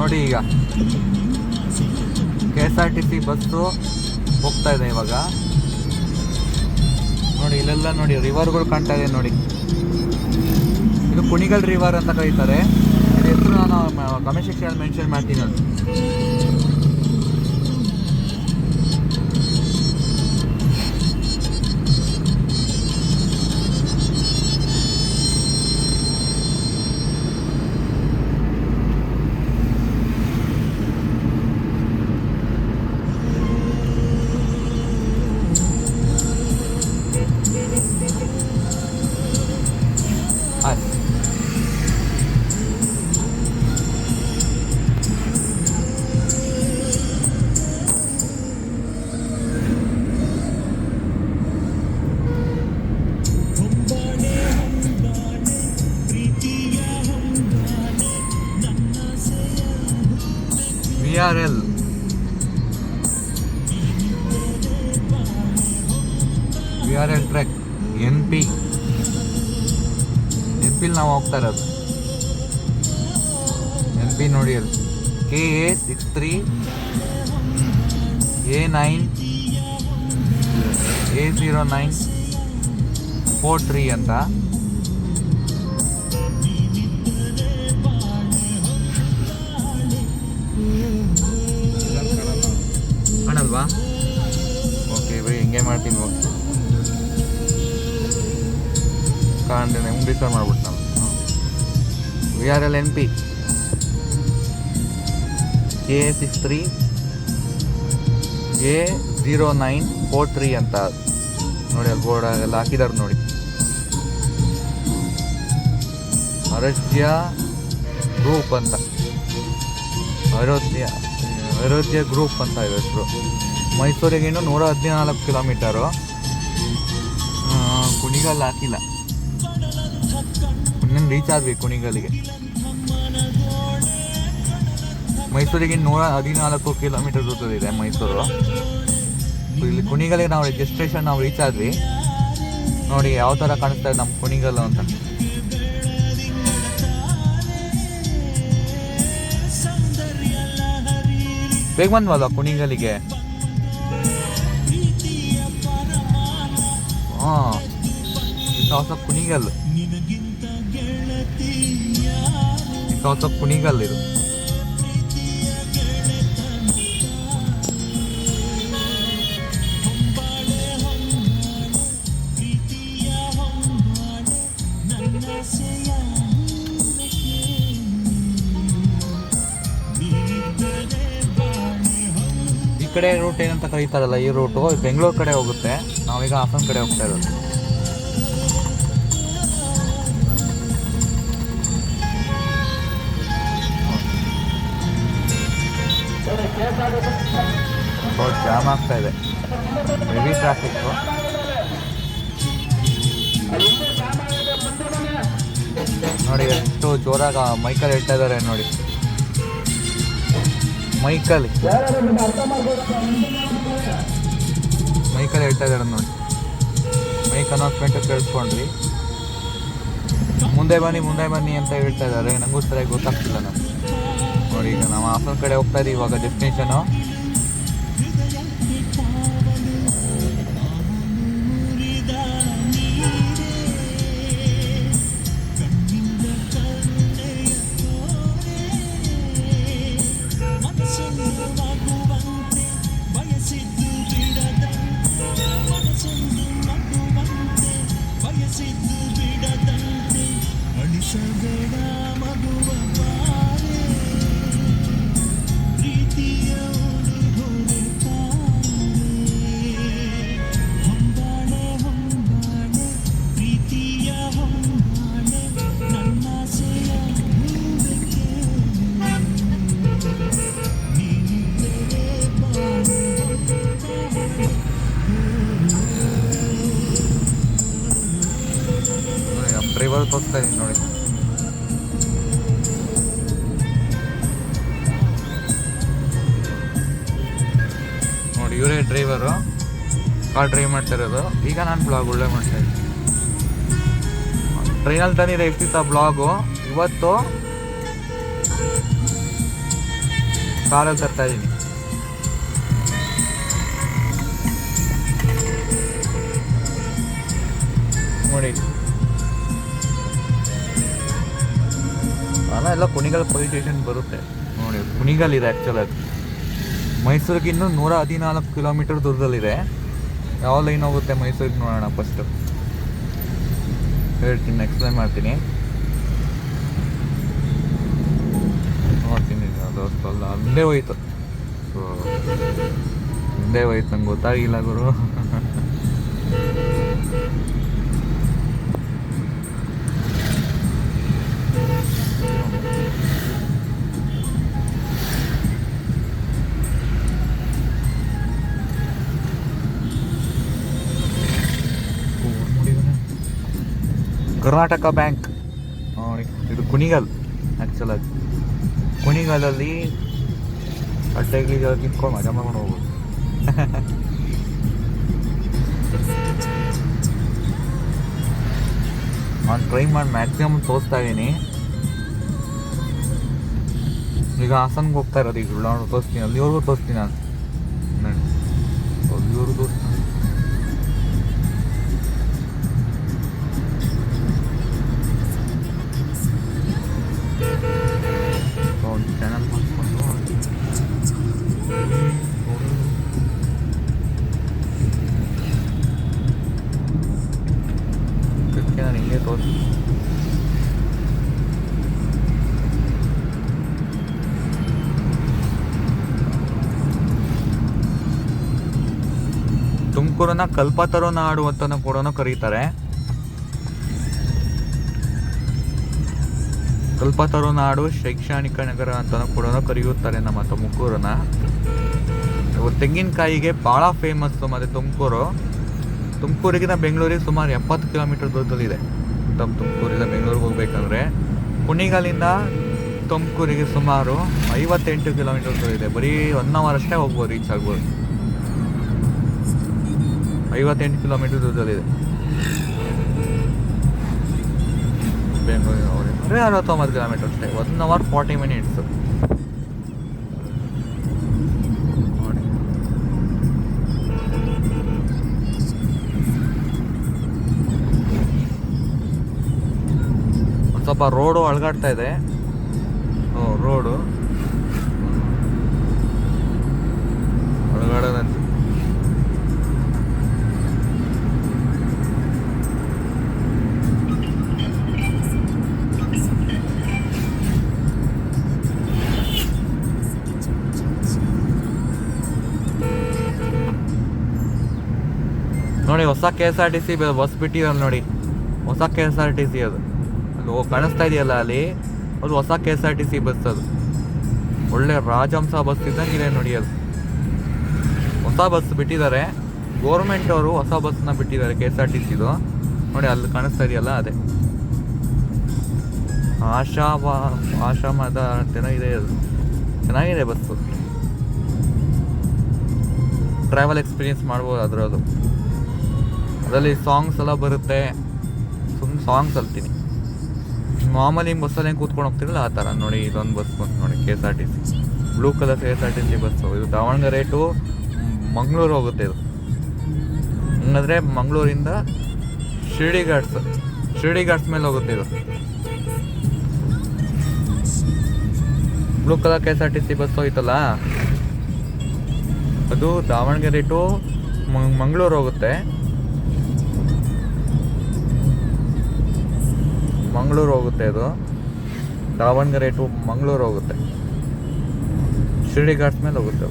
ನೋಡಿ ಈಗ KSRTC bus ಹೋಗ್ತಾ ಇದೆ ಇವಾಗ. ನೋಡಿ ಇಲ್ಲೆಲ್ಲ ನೋಡಿ ರಿವರ್ಗಳು ಕಾಣ್ತಾ ಇದೆ ನೋಡಿ. ಇದು ಕುಣಿಗಲ್ ರಿವರ್ ಅಂತ ಕರೀತಾರೆ. ಇದ್ರ ಹೆಸರು ನಾನು ಕಮೆಂಟ್ ಸೆಕ್ಷನ್ ಮೆನ್ಷನ್ ಮಾಡ್ತೀನಿ ನೋಡಿ. VRL ಟ್ರ್ಯಾಕ್ NP ನಾವು ಹೋಗ್ತಾ ಇರೋದು. NP ನೋಡಿ ಅಲ್ಲಿ KA63 A9 A09 43 ಅಂತ. ಕಾಣಲ್ವಾ? ಓಕೆ ಬೈ, ಹಿಂಗೆ ಮಾಡ್ತೀನಿ ಹೋಗಿ. ಕಾಣ್ತೀನಿ, ಹೆಂಗೆ ಡಿಸೈಡ್ ಮಾಡ್ಬಿಟ್ಟು ನಾವು VRL NP KA63 A09 43 ಅಂತ ನೋಡಿ. ಅಲ್ಲಿ ಬೋರ್ಡ್ ಎಲ್ಲ ಹಾಕಿದಾರೆ ನೋಡಿ. ಅರೋಧ್ಯ ಗ್ರೂಪ್ ಅಂತ, ಅಯೋಧ್ಯ ಗ್ರೂಪ್ ಅಂತ ಇದೆ ಹೆಸರು. ಮೈಸೂರಿಗೆ ಇನ್ನು 114 ಕಿಲೋಮೀಟರು. ಕುಣಿಗಲ್ ಹಾಕಿಲ್ಲ, ಇನ್ನೇನು ರೀಚ್ ಆದ್ವಿ ಕುಣಿಗಲ್ಲಿಗೆ. ಮೈಸೂರಿಗೆ 114 ಕಿಲೋಮೀಟರ್ ದೂರದಲ್ಲಿದೆ ಮೈಸೂರು. ಇಲ್ಲಿ ಕುಣಿಗಲ್ಲಿಗೆ ನಾವು ರಿಜಿಸ್ಟ್ರೇಷನ್ ನಾವು ರೀಚ್ ಆದ್ವಿ. ನೋಡಿ ಯಾವ ಥರ ಕಾಣಿಸ್ತಾ ಇದೆ ನಮ್ಮ ಕುಣಿಗಲ್ಲು ಅಂತ. ಬೇಗ ಬಂದ್ವಲ್ಲ ಕುಣಿಗಲ್ಲಿಗೆ. ಹಾಂ, ಹೊಸ ಕುಣಿಗಲ್, ಹೊಸ ಕುಣಿಗಲ್ ಇದು. ಈ ಕಡೆ ರೂಟ್ ಏನಂತ ಕರೀತಾರಲ್ಲ, ಈ ರೂಟು ಬೆಂಗಳೂರು ಕಡೆ ಹೋಗುತ್ತೆ. ನಾವೀಗ ಹಾಸನ ಕಡೆ ಹೋಗ್ತಾ ಇರೋದು. ಜಾಮ್ ಆಗ್ತಾ ಇದೆ, ಹೆವಿ ಟ್ರಾಫಿಕ್ಕು. ನೋಡಿ ಎಷ್ಟು ಜೋರಾಗಿ ಮೈಕಲ್ಲಿ ಹೇಳ್ತಾ ಇದ್ದಾರೆ ನೋಡಿ. ಮೈಕಲ್ಲಿ ಹೇಳ್ತಾ ಇದ್ದಾರೆ ನೋಡಿ. ಮೈಕ್ ಅನೌನ್ಸ್ಮೆಂಟ್ ಕೇಳಿಸ್ಕೊಂಡ್ರಿ. ಮುಂದೆ ಬನ್ನಿ ಅಂತ ಹೇಳ್ತಾ ಇದ್ದಾರೆ. ನನಗೂ ಸರಿಯಾಗಿ ಗೊತ್ತಾಗ್ತಿಲ್ಲ ನಾನು. ನೋಡಿ ಈಗ ನಾವು ಹಾಸನ ಕಡೆ ಹೋಗ್ತಾ ಇದ್ದೀವಿ ಇವಾಗ ಡೆಸ್ಟಿನೇಷನು. ಡ್ರೈವರ್ ತೋರಿಸ್ತಾ ಇದೀನಿ ನೋಡಿ. ನೋಡಿ ಇವರೇ ಡ್ರೈವರು, ಕಾರ್ ಡ್ರೈವ್ ಮಾಡ್ತಾ ಇರೋದು. ಈಗ ನಾನು ಬ್ಲಾಗ್ ಒಳ್ಳೆ ಮಾಡ್ತಾ ಇದ್ದೀನಿ. ಟ್ರೈನಲ್ಲಿ ತಂದಿರೋ ಎಷ್ಟಿತ್ತ ಬ್ಲಾಗು. ಇವತ್ತು ಕಾರಲ್ಲಿ ತರ್ತಾ ಇದ್ದೀನಿ. ನೋಡಿ ಅಲ್ಲ, ಎಲ್ಲ ಕುಣಿಗಲ್ ಪೊಲೀಸ್ ಸ್ಟೇಷನ್ ಬರುತ್ತೆ ನೋಡಿ. ಕುಣಿಗಲ್ ಇದೆ ಆ್ಯಕ್ಚುಲ್. ಅದು ಮೈಸೂರಿಗೆ ಇನ್ನೂ 114 ಕಿಲೋಮೀಟರ್ ದೂರದಲ್ಲಿದೆ. ಯಾವ ಲೈನ್ ಹೋಗುತ್ತೆ ಮೈಸೂರಿಗೆ ನೋಡೋಣ. ಫಸ್ಟು ಹೇಳ್ತೀನಿ, ಎಕ್ಸ್ಪ್ಲೈನ್ ಮಾಡ್ತೀನಿ. ನೋಡ್ತೀನಿ, ಅದು ಅಲ್ಲ ಹಿಂದೆ ಹೋಯ್ತು. ಹಿಂದೆ ಹೋಯ್ತು, ನಂಗೆ ಗೊತ್ತಾಗಿಲ್ಲ ಗುರು. ಕರ್ನಾಟಕ ಬ್ಯಾಂಕ್ ನೋಡಿ, ಇದು ಕುಣಿಗಲ್ ಆ್ಯಕ್ಚುಲಾಗಿ. ಕುಣಿಗಲಲ್ಲಿ ಅಡ್ಡೆಗಳಿಗೆ ನಿಂತ್ಕೊಂಡು ಮಜಾ ಮಾಡ್ಕೊಂಡು ಹೋಗ್ಬೋದು. ನಾನು ಟ್ರೈ ಮಾಡಿ ಮ್ಯಾಕ್ಸಿಮಮ್ ತೋರಿಸ್ತಾ ಇದ್ದೀನಿ. ಈಗ ಹಾಸನ್ಗೆ ಹೋಗ್ತಾ ಇರೋದು. ಈಗ ಉಳ್ಳಾಣ ತೋರಿಸ್ತೀನಿ, ಅಲ್ಲಿವರೆಗೂ ತೋರಿಸ್ತೀನಿ ನಾನು. ಅಲ್ಲಿವರೆಗೂ ತೋರಿಸ್ತೀನಿ. ಚಾನಲ್ ಮಾಡ್ಕೊಂಡು ನಾನು ಹಿಂಗೆ ತೋರಿಸಿ. ತುಮಕೂರನ್ನ ಕಲ್ಪತರು ನಾಡು ಅಂತ ಕೂಡ ಕರೀತಾರೆ. ಕಲ್ಪತರು ನಾಡು, ಶೈಕ್ಷಣಿಕ ನಗರ ಅಂತ ಕೂಡ ಕರೆಯುತ್ತಾರೆ ನಮ್ಮ ತುಮಕೂರನ್ನ. ತೆಂಗಿನಕಾಯಿಗೆ ಭಾಳ ಫೇಮಸ್ಸು. ಮತ್ತು ತುಮಕೂರಿಗಿಂತ ಬೆಂಗಳೂರಿಗೆ ಸುಮಾರು 70 ಕಿಲೋಮೀಟರ್ ದೂರದಲ್ಲಿದೆ. ತುಮಕೂರಿಂದ ಬೆಂಗಳೂರಿಗೆ ಹೋಗ್ಬೇಕಂದ್ರೆ ಕುಣಿಗಲಿಂದ ತುಮಕೂರಿಗೆ ಸುಮಾರು 58 ಕಿಲೋಮೀಟರ್ ದೂರ ಇದೆ. ಬರೀ 1 ಅವರ್ ಅಷ್ಟೇ ಹೋಗ್ಬೋದು, ರೀಚ್ ಆಗ್ಬೋದು. 58 ಕಿಲೋಮೀಟರ್ ದೂರದಲ್ಲಿದೆ ಬೆಂಗಳೂರಿಗೆ. 69 ಕಿಲೋಮೀಟರ್ ಅಷ್ಟೇ. 1 ಅವರ್ 40 ಮಿನಿಟ್ಸು ನೋಡಿ. ಒಂದು ಸ್ವಲ್ಪ ರೋಡು ಅಳಗಾಡ್ತಾ ಇದೆ. ರೋಡು ಅಳಗಾಡೋದಂತ. ನೋಡಿ, ಹೊಸ KSRTC ಬಸ್ ಬಿಟ್ಟಿದ್ದಾರೆ ನೋಡಿ. ಹೊಸ KSRTC ಅದು ಕಾಣಿಸ್ತಾ ಇದೆಯಲ್ಲ ಅಲ್ಲಿ, ಅದು ಹೊಸ KSRTC ಬಸ್. ಅದು ಒಳ್ಳೆ ರಾಜಹಂಸ ಬಸ್ ಇದ್ದಂಗಿದೆ ನೋಡಿ. ಅದು ಹೊಸ ಬಸ್ ಬಿಟ್ಟಿದ್ದಾರೆ. ಗೋರ್ಮೆಂಟ್ ಅವರು ಹೊಸ ಬಸ್ನ ಬಿಟ್ಟಿದ್ದಾರೆ KSRTCದು ನೋಡಿ. ಅಲ್ಲಿ ಕಾಣಿಸ್ತಾ ಇದೆಯಲ್ಲ ಅದೇ ಆಶಾಮದ ಅಂತೇನೋ ಇದೆ. ಅದು ಚೆನ್ನಾಗಿದೆ ಬಸ್ಸು. ಟ್ರಾವೆಲ್ ಎಕ್ಸ್ಪೀರಿಯನ್ಸ್ ಮಾಡ್ಬೋದು ಅದರದ್ದು. ಅದರಲ್ಲಿ ಸಾಂಗ್ಸ್ ಎಲ್ಲ ಬರುತ್ತೆ. ಸುಮ್ಮನೆ ಸಾಂಗ್ಸ್ ಅಲ್ತೀನಿ. ಮಾಮೂಲಿ ಬಸ್ಸಲ್ಲಿ ಹೆಂಗೆ ಕೂತ್ಕೊಂಡು ಹೋಗ್ತಿರಲ್ಲ ಆ ಥರ ನೋಡಿ. ಇದೊಂದು ಬಸ್ ಬಂತು ನೋಡಿ, KSRTC blue colour KSRTC bus. ಇದು ದಾವಣಗೆರೆ ಟು ಮಂಗಳೂರು ಹೋಗುತ್ತೆ. ಇದು ಹಂಗಂದರೆ ಮಂಗಳೂರಿಂದ ಶಿರ್ಡಿ ಘಾಟ್ಸ್ ಮೇಲೆ ಹೋಗುತ್ತೆ. ಇದು ಬ್ಲೂ ಕಲರ್ KSRTC ಬಸ್ ಹೋಯ್ತಲ್ಲ, ಅದು ದಾವಣಗೆರೆ ಟು ಮಂಗಳೂರು ಹೋಗುತ್ತೆ. ಇದು ದಾವಣಗೆರೆ ಟು ಮಂಗಳೂರು ಹೋಗುತ್ತೆ. ಶಿರ್ಡಿ ಘಾಟ್ಸ್ ಮೇಲೆ ಹೋಗುತ್ತೆ.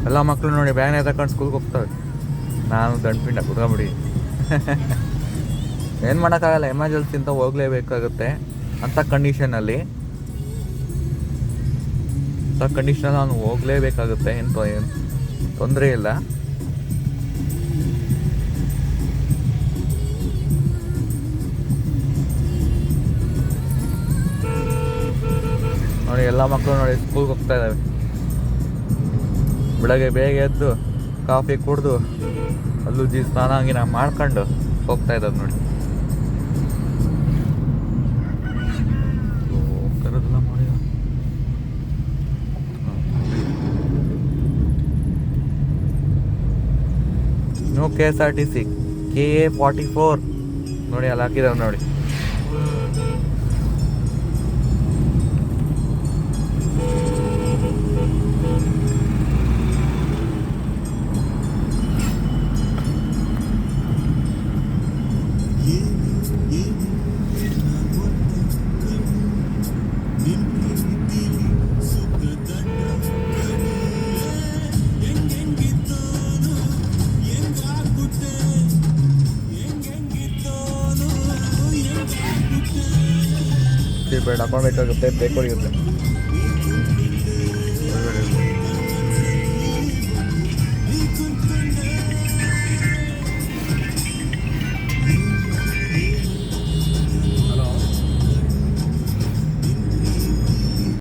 ಎಲ್ಲ ಮಕ್ಕಳು ನೋಡಿ ಬ್ಯಾಗ್ನೇ ತಗೊಂಡು ಸ್ಕೂಲ್ಗೆ ಹೋಗ್ತವೆ. ನಾನು ದಂಡ್ಪಿಂಡ ಕುತ್ಕೊಂಡ್ಬಿಡಿ. ಏನು ಮಾಡೋಕ್ಕಾಗಲ್ಲ, ಎಮರ್ಜೆನ್ಸಿ ಅಂತ ಹೋಗಲೇಬೇಕಾಗುತ್ತೆ. ಅಂಥ ಕಂಡೀಷನಲ್ಲಿ ನಾನು ಹೋಗಲೇಬೇಕಾಗುತ್ತೆ. ಏನು ತೊಂದರೆ ಇಲ್ಲ. ನೋಡಿ, ಎಲ್ಲ ಮಕ್ಕಳು ನೋಡಿ ಸ್ಕೂಲ್ಗೆ ಹೋಗ್ತಾ ಇದ್ದಾವೆ. ಬೆಳಗ್ಗೆ ಬೇಗ ಎದ್ದು ಕಾಫಿ ಕುಡಿದು ಅಲ್ಲುಜ್ಜಿ ಸ್ನಾನ ಗಿನ ಮಾಡ್ಕೊಂಡು ಹೋಗ್ತಾ ಇದ್ದದ್ದು ನೋಡಿ. ಕರೆದೆಲ್ಲ ಮಾಡಿ ಇನ್ನು KSRTC KA44 ನೋಡಿ ಅಲ್ಲಿ ಹಾಕಿದಾರೆ ನೋಡಿ. ಬೇಡ ಹಾಕೊಳ್ಬೇಕಾಗುತ್ತೆ, ಬೇಕಾಗುತ್ತೆ.